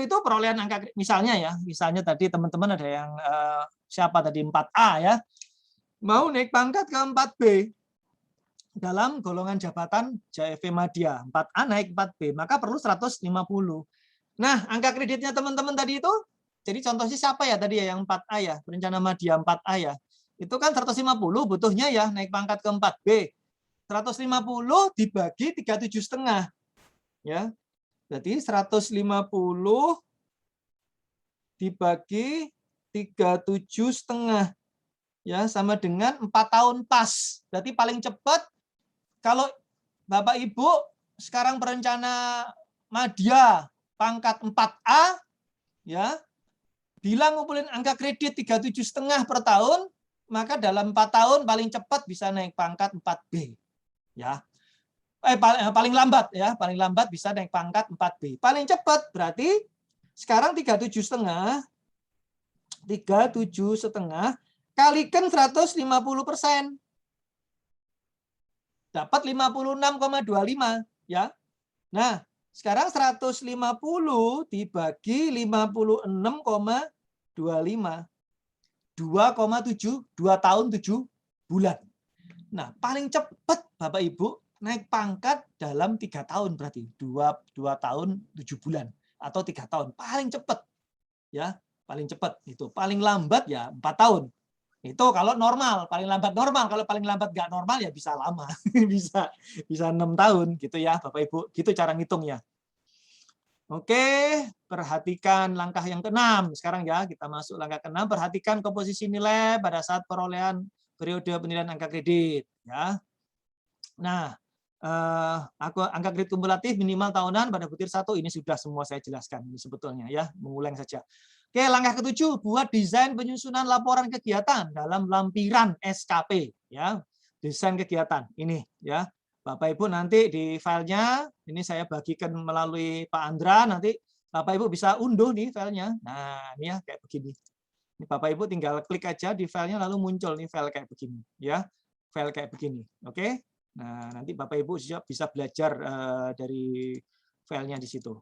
itu perolehan angka misalnya ya, misalnya tadi teman-teman ada yang siapa tadi 4A ya, mau naik pangkat ke 4B dalam golongan jabatan JFP Madya, 4A naik 4B, maka perlu 150. Nah, angka kreditnya teman-teman tadi itu, jadi contohnya siapa ya tadi ya yang 4A ya, perencana Madya 4A ya, itu kan 150 butuhnya ya naik pangkat ke 4B, 150 dibagi 37,5 ya. Berarti 150 dibagi 37,5 ya sama dengan 4 tahun pas. Berarti paling cepat kalau Bapak Ibu sekarang perencana madya pangkat 4A ya, bilang ngumpulin angka kredit 37,5 per tahun, maka dalam 4 tahun paling cepat bisa naik pangkat 4B ya. Paling lambat ya, paling lambat bisa naik pangkat 4B. Paling cepat berarti sekarang 37,5 kalikan 150%. Dapat 56,25 ya. Nah, sekarang 150 dibagi 56,25. 2,7, 2 tahun 7 bulan. Nah, paling cepat Bapak Ibu naik pangkat dalam 3 tahun berarti 2 tahun 7 bulan atau 3 tahun paling cepat ya, paling cepat itu. Paling lambat ya 4 tahun. Itu kalau normal, paling lambat normal. Kalau paling lambat nggak normal ya bisa lama. bisa 6 tahun gitu ya Bapak Ibu. Gitu cara ngitungnya. Oke, perhatikan langkah yang ke-6. Sekarang ya kita masuk langkah ke-6, perhatikan komposisi nilai pada saat perolehan periode penilaian angka kredit ya. Nah, angka kredit kumulatif minimal tahunan pada butir 1 ini sudah semua saya jelaskan ini sebetulnya ya, mengulang saja. Oke, langkah ke-7, buat desain penyusunan laporan kegiatan dalam lampiran SKP ya. Desain kegiatan ini ya. Bapak Ibu nanti di filenya ini saya bagikan melalui Pak Andra, nanti Bapak Ibu bisa unduh nih filenya. Nah, ini ya kayak begini. Ini Bapak Ibu tinggal klik aja di filenya lalu muncul nih file kayak begini ya. File kayak begini. Oke. Nah, nanti Bapak Ibu bisa belajar dari filenya di situ.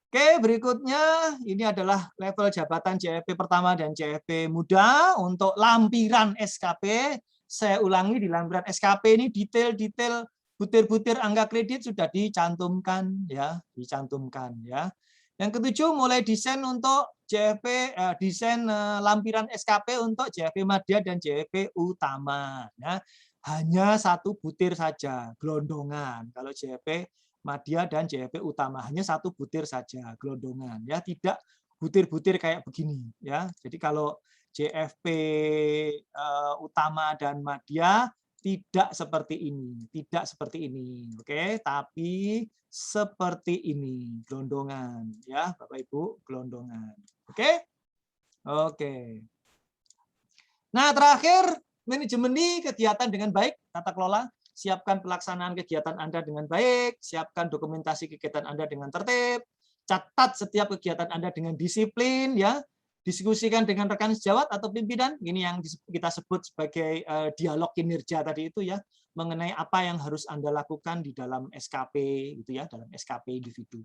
Oke, berikutnya ini adalah level jabatan JFP pertama dan JFP muda untuk lampiran SKP. Saya ulangi, di lampiran SKP ini detail-detail butir-butir angka kredit sudah dicantumkan ya, Yang ketujuh, mulai desain untuk JFP, desain lampiran SKP untuk JFP Madya dan JFP Utama. Ya. Hanya satu butir saja, gelondongan. Kalau JFP Madya dan JFP Utama hanya satu butir saja, gelondongan. Ya, tidak butir-butir kayak begini. Ya, jadi kalau JFP Utama dan Madya tidak seperti ini, oke? Tapi seperti ini, gelondongan, ya, Bapak Ibu, gelondongan, oke? Oke. Nah, terakhir, manajemen kegiatan dengan baik, tata kelola, siapkan pelaksanaan kegiatan Anda dengan baik, siapkan dokumentasi kegiatan Anda dengan tertib, catat setiap kegiatan Anda dengan disiplin, ya. Diskusikan dengan rekan sejawat atau pimpinan, ini yang kita sebut sebagai dialog kinerja tadi itu ya, mengenai apa yang harus Anda lakukan di dalam SKP gitu ya, dalam SKP individu.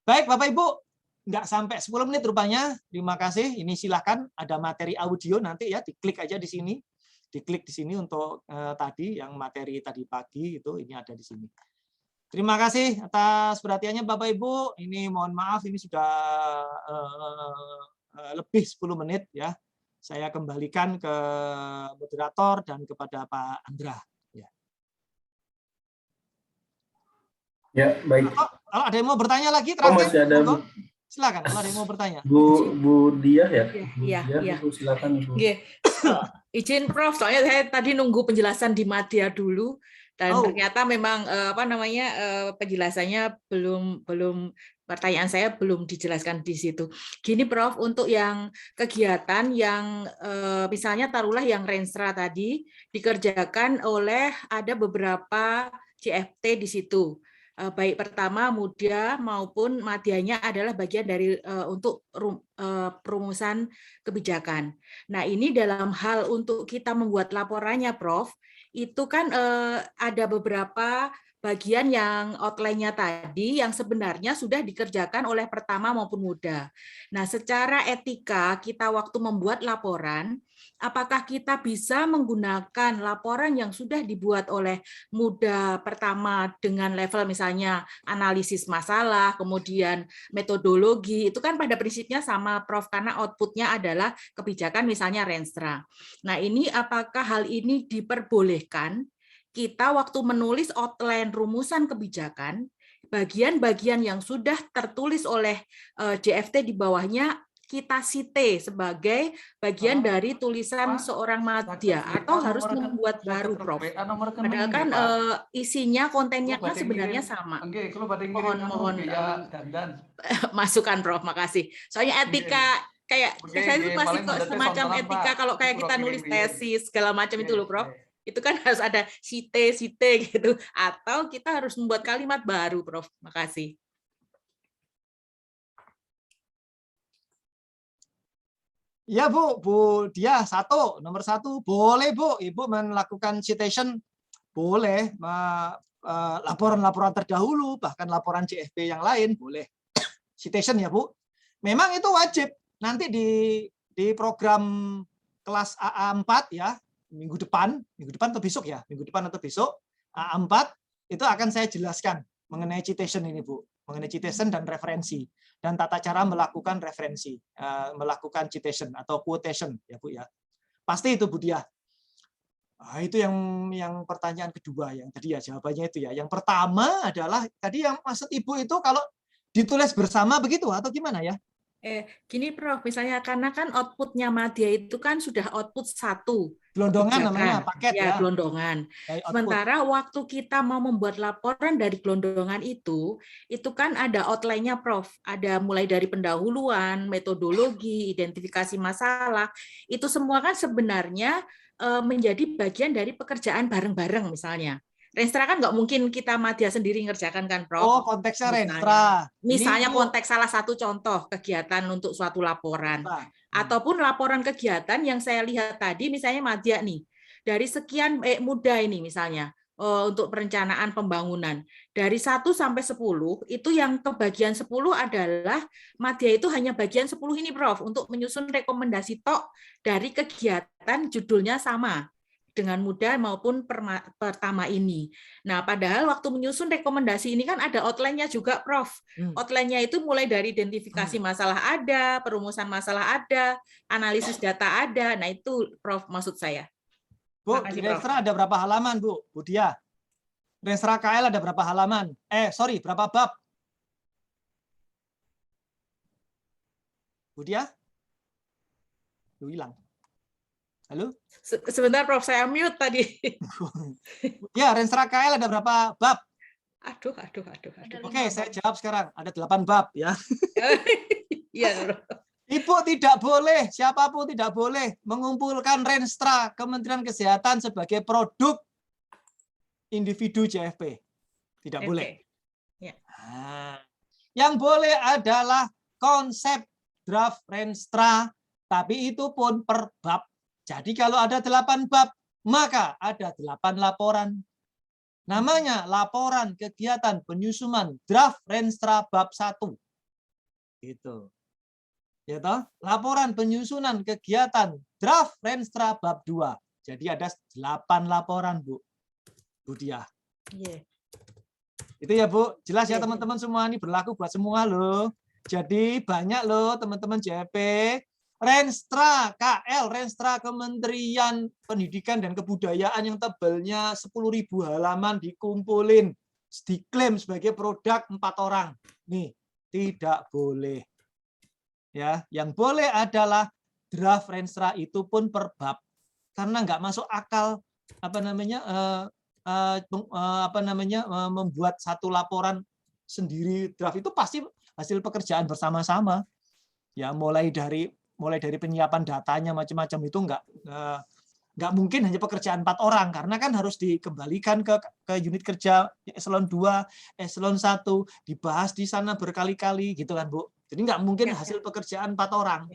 Baik Bapak Ibu, nggak sampai 10 menit rupanya. Terima kasih. Ini silahkan ada materi audio nanti ya, diklik aja di sini. Diklik di sini untuk tadi yang materi tadi pagi itu, ini ada di sini. Terima kasih atas perhatiannya Bapak Ibu. Ini mohon maaf ini sudah lebih 10 menit ya. Saya kembalikan ke moderator dan kepada Pak Andra. Ya, baik. Kalau ada yang mau bertanya lagi Oh, terakhir, masih ada silakan kalau ada yang mau bertanya. Bu Diah ya? Iya. Bu, silakan Bu. Izin Prof, soalnya saya tadi nunggu penjelasan di Madya dulu dan ternyata memang penjelasannya belum pertanyaan saya belum dijelaskan di situ. Gini Prof, untuk yang kegiatan yang misalnya taruhlah yang Renstra tadi dikerjakan oleh ada beberapa CFT di situ. Baik pertama Muda maupun Madyanya adalah bagian dari untuk perumusan kebijakan. Nah, ini dalam hal untuk kita membuat laporannya Prof, itu kan ada beberapa bagian yang outline-nya tadi yang sebenarnya sudah dikerjakan oleh pertama maupun Muda. Nah, secara etika kita waktu membuat laporan, apakah kita bisa menggunakan laporan yang sudah dibuat oleh Muda pertama dengan level misalnya analisis masalah, kemudian metodologi, itu kan pada prinsipnya sama Prof, karena output-nya adalah kebijakan misalnya Renstra. Nah, ini apakah hal ini diperbolehkan kita waktu menulis outline rumusan kebijakan, bagian-bagian yang sudah tertulis oleh JFT di bawahnya kita cite sebagai bagian dari tulisan seorang Madya atau harus membuat baru Prof. Padahal kan isinya, kontennya kan sebenarnya sama. Mohon masukan Prof, makasih. Soalnya etika kayak saya itu masih kok semacam etika kalau kayak kita nulis tesis segala macam itu loh Prof. Itu kan harus ada cite gitu, atau kita harus membuat kalimat baru, Prof. Makasih. Ya Bu Dia nomor satu boleh Bu, Ibu melakukan citation boleh, laporan-laporan terdahulu bahkan laporan CFP yang lain boleh citation ya Bu. Memang itu wajib nanti di program kelas AA4 ya. Minggu depan atau besok ya, minggu depan atau besok A4 itu akan saya jelaskan mengenai citation ini Bu, mengenai citation dan referensi dan tata cara melakukan referensi, melakukan citation atau quotation ya Bu ya. Pasti itu Bu Dia. Nah, itu yang pertanyaan kedua yang tadi ya jawabannya itu ya. Yang pertama adalah tadi yang maksud Ibu itu kalau ditulis bersama begitu atau gimana ya? Gini Prof, misalnya karena kan outputnya Madya itu kan sudah output satu. Gelondongan namanya, paket ya. Gelondongan. Sementara waktu kita mau membuat laporan dari gelondongan itu kan ada outline-nya Prof. Ada mulai dari pendahuluan, metodologi, identifikasi masalah. Itu semua kan sebenarnya menjadi bagian dari pekerjaan bareng-bareng misalnya. Renstra kan nggak mungkin kita Madya sendiri ngerjakan kan, Prof. Oh, konteksnya Renstra. Misalnya konteks salah satu contoh kegiatan untuk suatu laporan. Ataupun laporan kegiatan yang saya lihat tadi, misalnya Madya nih, dari sekian Muda ini misalnya, untuk perencanaan pembangunan. Dari 1 sampai 10, itu yang kebagian 10 adalah Madya itu hanya bagian 10 ini, Prof, untuk menyusun rekomendasi tok dari kegiatan judulnya sama. dengan mudah maupun pertama ini. Nah, padahal waktu menyusun rekomendasi ini kan ada outline-nya juga, Prof. Outline-nya itu mulai dari identifikasi masalah ada, perumusan masalah ada, analisis data ada. Nah, itu Prof maksud saya. Bu, di Renstra ada berapa halaman, Bu? Bu Dia. Renstra KL ada berapa halaman? Berapa bab? Bu Dia? Lu hilang. Halo? Sebentar, Prof, saya mute tadi. Ya, Renstra KL ada berapa bab? Aduh. Oke, saya jawab sekarang. Ada 8 bab ya. Iya, Ibu tidak boleh, siapapun tidak boleh mengumpulkan Renstra Kementerian Kesehatan sebagai produk individu CFP. Tidak boleh. Ya. Nah, yang boleh adalah konsep draft Renstra, tapi itu pun per bab. Jadi kalau ada 8 bab, maka ada 8 laporan. Namanya laporan kegiatan penyusunan draft Renstra bab 1. Gitu. Ya toh? Laporan penyusunan kegiatan draft Renstra bab 2. Jadi ada 8 laporan, Bu. Bu Dia. Yeah. Itu ya, Bu. Jelas ya teman-teman semua, ini berlaku buat semua loh. Jadi banyak loh teman-teman JP. Renstra KL, Renstra Kementerian Pendidikan dan Kebudayaan yang tebalnya 10.000 halaman dikumpulin, diklaim sebagai produk 4 orang. Nih, tidak boleh. Ya, yang boleh adalah draft Renstra itu pun per bab, karena nggak masuk akal membuat satu laporan sendiri draft itu pasti hasil pekerjaan bersama-sama. Ya, mulai dari penyiapan datanya macam-macam itu nggak mungkin hanya pekerjaan 4 orang, karena kan harus dikembalikan ke unit kerja eselon 2, eselon 1, dibahas di sana berkali-kali gitu kan, Bu. Jadi nggak mungkin hasil pekerjaan 4 orang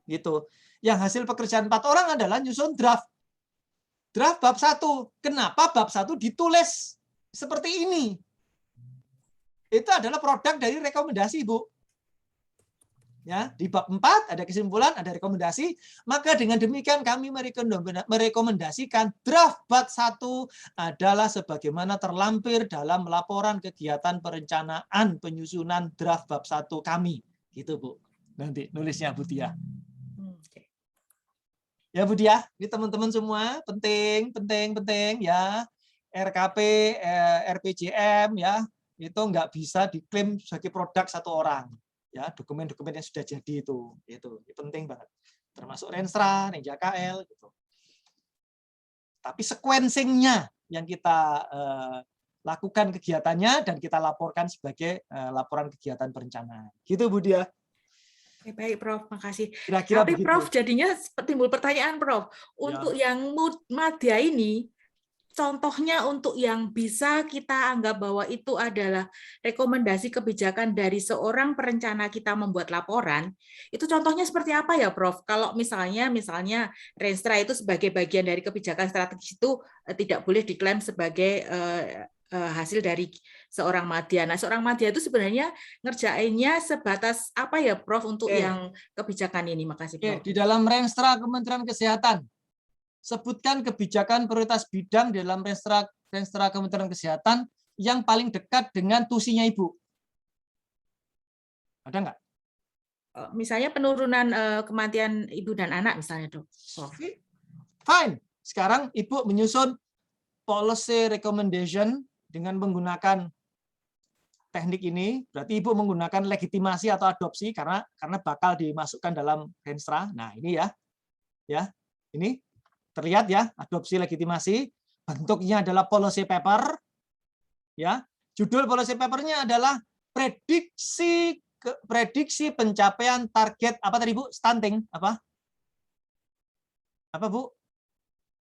gitu. Yang hasil pekerjaan 4 orang adalah nyusun draft bab 1. Kenapa bab 1 ditulis seperti ini? Itu adalah produk dari rekomendasi, Bu. Ya, di bab 4 ada kesimpulan, ada rekomendasi, maka dengan demikian kami merekomendasikan draft bab 1 adalah sebagaimana terlampir dalam laporan kegiatan perencanaan penyusunan draft bab 1 kami. Gitu, Bu. Nanti nulisnya Bu Dia. Ya, Bu Dia, ini teman-teman semua penting ya. RKP, RPJM ya, itu nggak bisa diklaim sebagai produk 1 orang. Ya, dokumen-dokumen yang sudah jadi itu penting banget. Termasuk Renstra, Ninja KL gitu. Tapi sequencing-nya yang kita lakukan kegiatannya dan kita laporkan sebagai laporan kegiatan perencanaan. Gitu, Bu Dia. Oke, baik, Prof. Makasih. Kira-kira Tapi begitu. Prof, jadinya timbul pertanyaan, Prof. Untuk yang madya ini, contohnya untuk yang bisa kita anggap bahwa itu adalah rekomendasi kebijakan dari seorang perencana kita membuat laporan, itu contohnya seperti apa ya, Prof? Kalau misalnya Renstra itu sebagai bagian dari kebijakan strategis itu tidak boleh diklaim sebagai hasil dari seorang madya. Nah, seorang madya itu sebenarnya ngerjainnya sebatas apa ya, Prof, untuk yang kebijakan ini? Makasih, Prof. Di dalam Renstra Kementerian Kesehatan, sebutkan kebijakan prioritas bidang dalam Renstra Kementerian Kesehatan yang paling dekat dengan tusinya Ibu. Ada nggak? Misalnya penurunan kematian ibu dan anak, misalnya, Dok. Fine. Sekarang Ibu menyusun policy recommendation dengan menggunakan teknik ini, berarti Ibu menggunakan legitimasi atau adopsi karena bakal dimasukkan dalam Renstra. Nah, ini ya. Ini terlihat ya, adopsi legitimasi, bentuknya adalah policy paper. Ya. Judul policy papernya adalah prediksi pencapaian target apa tadi, Bu? Stunting apa? Apa, Bu?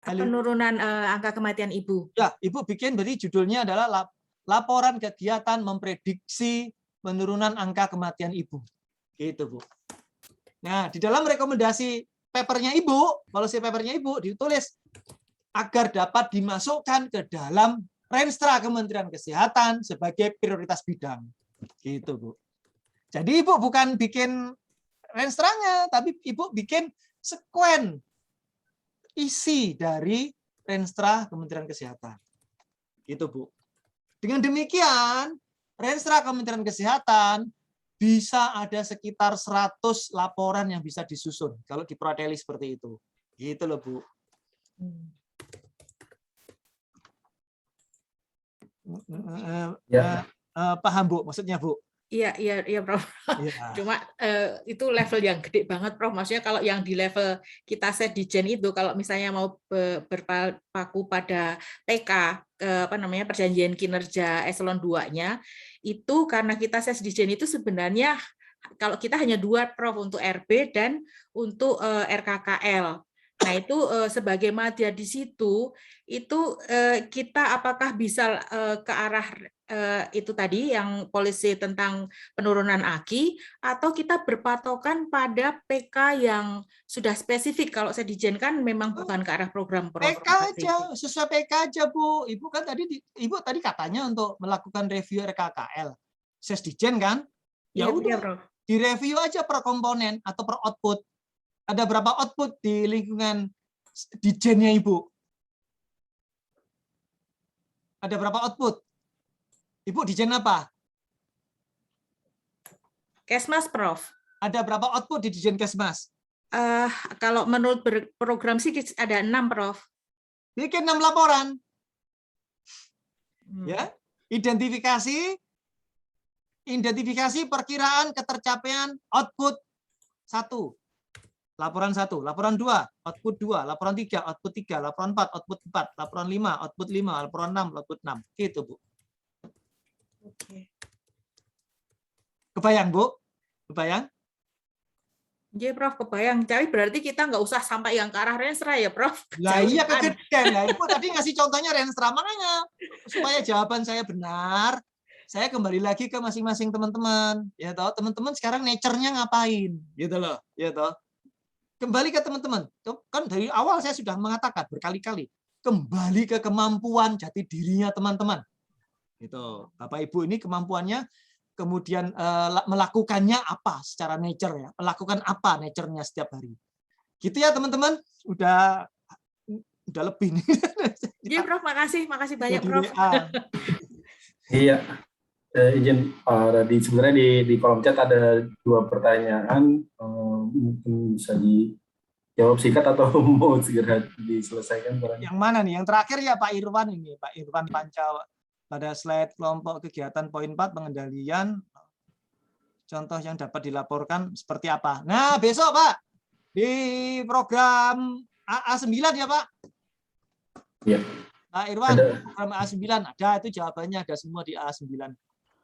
Penurunan angka kematian ibu. Ya, Ibu bikin berarti judulnya adalah laporan kegiatan memprediksi penurunan angka kematian ibu. Gitu, Bu. Nah, di dalam rekomendasi papernya Ibu, policy papernya Ibu ditulis agar dapat dimasukkan ke dalam Renstra Kementerian Kesehatan sebagai prioritas bidang. Gitu, Bu. Jadi Ibu bukan bikin Renstranya, tapi Ibu bikin sekuen isi dari Renstra Kementerian Kesehatan. Gitu, Bu. Dengan demikian, Renstra Kementerian Kesehatan bisa ada sekitar 100 laporan yang bisa disusun kalau diprodeli seperti itu. Gitu loh, Bu. Ya. Paham, Bu? Maksudnya, Bu? Iya, Prof. Ya. Cuma itu level yang gede banget, Prof. Maksudnya kalau yang di level kita Setdijen itu, kalau misalnya mau berpaku pada PK, perjanjian kinerja eselon 2-nya, itu karena kita Setdijen itu sebenarnya kalau kita hanya 2, Prof, untuk RB dan untuk RKKL. Nah, itu sebagai madya di situ, itu kita apakah bisa ke arah itu tadi yang polisi tentang penurunan AKI, atau kita berpatokan pada PK yang sudah spesifik? Kalau saya dijenkan memang bukan ke arah program PK aja, sesuai PK aja, Bu. Ibu kan Ibu tadi katanya untuk melakukan review RKKL. Sesdijen kan? Ya udah, direview aja per komponen atau per output. Ada berapa output di lingkungan Dijennya Ibu? Ada berapa output? Ibu Dijen apa? Kesmas, Prof. Ada berapa output di Dijen Kesmas? Kalau menurut program sih ada 6, Prof. Bikin 6 laporan. Ya, identifikasi perkiraan ketercapaian output 1. Laporan 1, laporan 2, output 2, laporan 3, output 3, laporan 4, output 4, laporan 5, output 5, laporan 6, output 6. Gitu, Bu. Oke. Kebayang, Bu? Kebayang? Iya, Prof, kebayang. Tapi berarti kita nggak usah sampai yang ke arah Renstra ya, Prof? Lah iya, kegedean ya. Ibu tadi ngasih contohnya Renstra. Makanya, supaya jawaban saya benar, saya kembali lagi ke masing-masing teman-teman. Ya toh, teman-teman sekarang nature-nya ngapain? Gitu loh. Ya toh. Kembali ke teman-teman. Kan dari awal saya sudah mengatakan berkali-kali. Kembali ke kemampuan jati dirinya teman-teman. Gitu. Bapak Ibu ini kemampuannya, kemudian melakukannya apa secara nature ya. Melakukan apa nature-nya setiap hari. Gitu ya teman-teman. Udah lebih nih. Iya, Prof, makasih banyak, Prof. Iya. Izin sebenarnya di kolom chat ada 2 pertanyaan, mungkin bisa dijawab singkat atau mau segera diselesaikan. Yang mana nih? Yang terakhir ya Pak Irwan ini, Pak Irwan Panca, pada slide kelompok kegiatan poin 4 pengendalian, contoh yang dapat dilaporkan seperti apa. Nah besok Pak, di program AA9 ya Pak? Iya. Pak Irwan, program AA9 ada, itu jawabannya ada semua di AA9.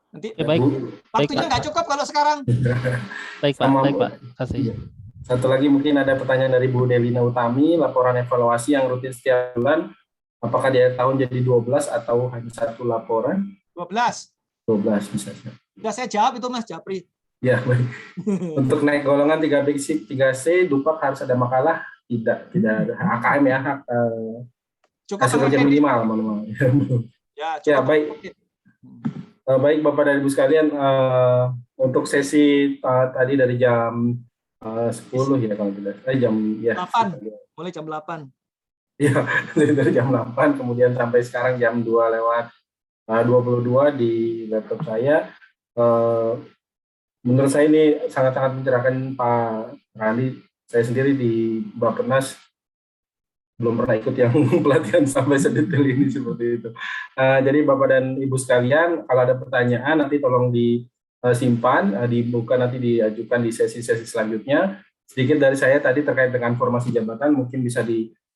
Nanti baik. Waktunya nggak cukup kalau sekarang. Baik Pak. Kasih. Satu lagi mungkin ada pertanyaan dari Bu Delina Utami, laporan evaluasi yang rutin setiap bulan, apakah di akhir tahun jadi 12 atau hanya 1 laporan? 12 bisa. Sudah saya jawab itu Mas Japri. Ya, baik. Untuk naik golongan 3C, Dupak harus ada makalah? Tidak ada HKM ya, hak hasil kerja minimal. Ya, baik. Baik Bapak dan Ibu sekalian, untuk sesi tadi dari jam 10 ya kalau tidak, jam 8, mulai jam 8. Ya, dari jam 8 kemudian sampai sekarang jam 2:22 di laptop saya. Menurut saya ini sangat-sangat mencerahkan Pak Randi. Saya sendiri di Bappenas belum pernah ikut yang pelatihan sampai sedetail ini seperti itu. Jadi Bapak dan Ibu sekalian, kalau ada pertanyaan nanti tolong disimpan, dibuka nanti diajukan di sesi-sesi selanjutnya. Sedikit dari saya tadi terkait dengan formasi jabatan, mungkin bisa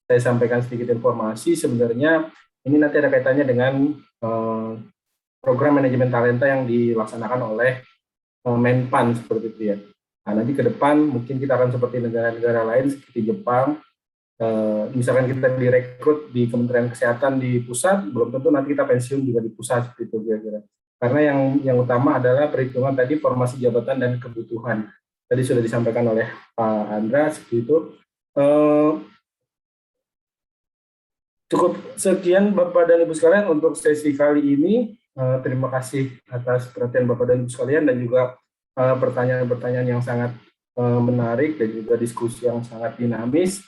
saya sampaikan sedikit informasi. Sebenarnya ini nanti ada kaitannya dengan program manajemen talenta yang dilaksanakan oleh Menpan seperti itu ya. Nah, nanti ke depan mungkin kita akan seperti negara-negara lain seperti Jepang. Misalkan kita direkrut di Kementerian Kesehatan di pusat, belum tentu nanti kita pensiun juga di pusat seperti itu kira-kira. Karena yang utama adalah perhitungan tadi formasi jabatan dan kebutuhan. Tadi sudah disampaikan oleh Pak Andra seperti itu. Cukup sekian Bapak dan Ibu sekalian untuk sesi kali ini. Terima kasih atas perhatian Bapak dan Ibu sekalian dan juga pertanyaan-pertanyaan yang sangat menarik dan juga diskusi yang sangat dinamis.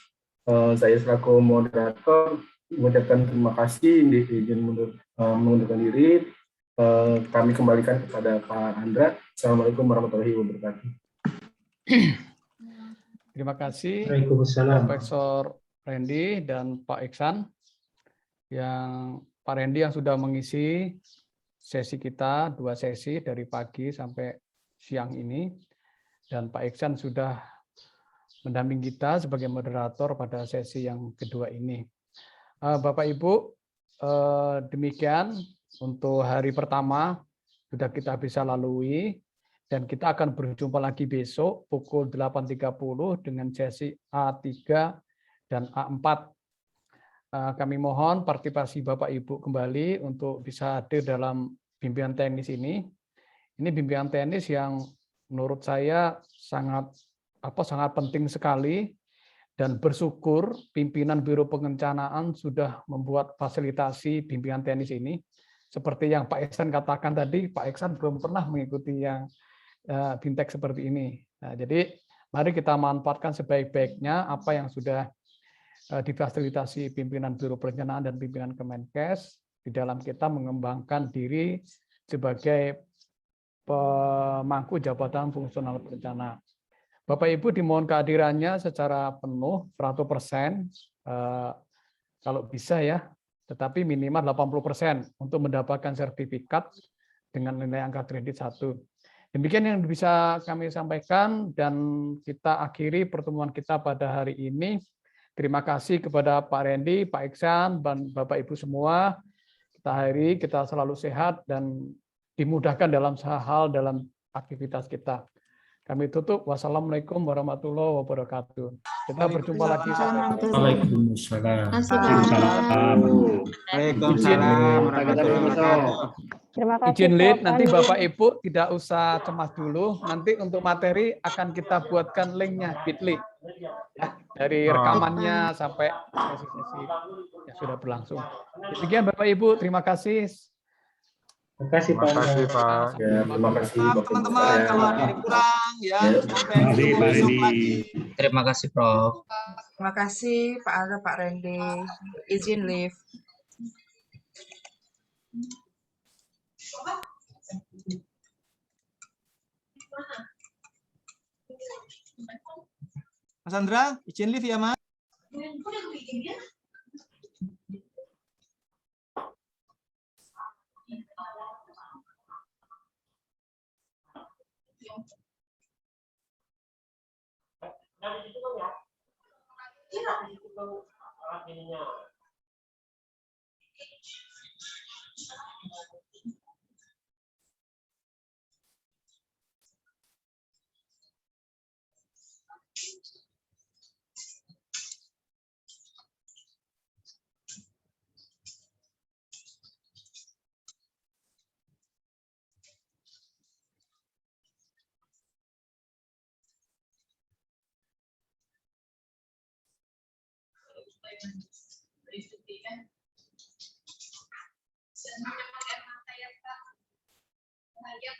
Saya selaku moderator mengucapkan terima kasih, izin mengundurkan diri. Kami kembalikan kepada Pak Andra. Assalamualaikum warahmatullahi wabarakatuh. Terima kasih Waalaikumsalam. Profesor Randy dan Pak Iksan, Pak Randy yang sudah mengisi sesi kita 2 sesi dari pagi sampai siang ini, dan Pak Iksan sudah mendampingi kita sebagai moderator pada sesi yang kedua ini. Bapak Ibu, demikian untuk hari pertama sudah kita bisa lalui, dan kita akan berjumpa lagi besok pukul 8.30 dengan sesi A3 dan A4. Kami mohon partisipasi Bapak Ibu kembali untuk bisa hadir dalam bimbingan teknis ini. Ini bimbingan teknis yang menurut saya sangat penting sekali, dan bersyukur pimpinan Biro Perencanaan sudah membuat fasilitasi bimbingan teknis ini. Seperti yang Pak Iksan katakan tadi, Pak Iksan belum pernah mengikuti yang BIMTEK seperti ini. Nah, jadi mari kita manfaatkan sebaik-baiknya apa yang sudah difasilitasi pimpinan Biro Perencanaan dan pimpinan Kemenkes di dalam kita mengembangkan diri sebagai pemangku jabatan fungsional perencanaan. Bapak Ibu dimohon kehadirannya secara penuh 100%, kalau bisa ya, tetapi minimal 80% untuk mendapatkan sertifikat dengan nilai angka kredit 1. Demikian yang bisa kami sampaikan, dan kita akhiri pertemuan kita pada hari ini. Terima kasih kepada Pak Randy, Pak Iksan, dan Bapak Ibu semua. Kita selalu sehat dan dimudahkan dalam hal dalam aktivitas kita. Kami tutup. Wassalamualaikum warahmatullahi wabarakatuh. Kita berjumpa lagi. Waalaikumsalam. Terima kasih. Izin lead, nanti Bapak Ibu tidak usah cemas dulu. Nanti untuk materi akan kita buatkan linknya, Bitly. Ya, dari rekamannya sampai sesi-sesi yang sudah berlangsung. Demikian Bapak Ibu, terima kasih. Terima kasih Pak. Ya, terima kasih teman-teman, kalau ada yang kurang ya. Terima kasih Prof. Terima kasih Pak Aldo, Pak Randy. Izin live. Mas Andra, izin live ya, Mas. Saya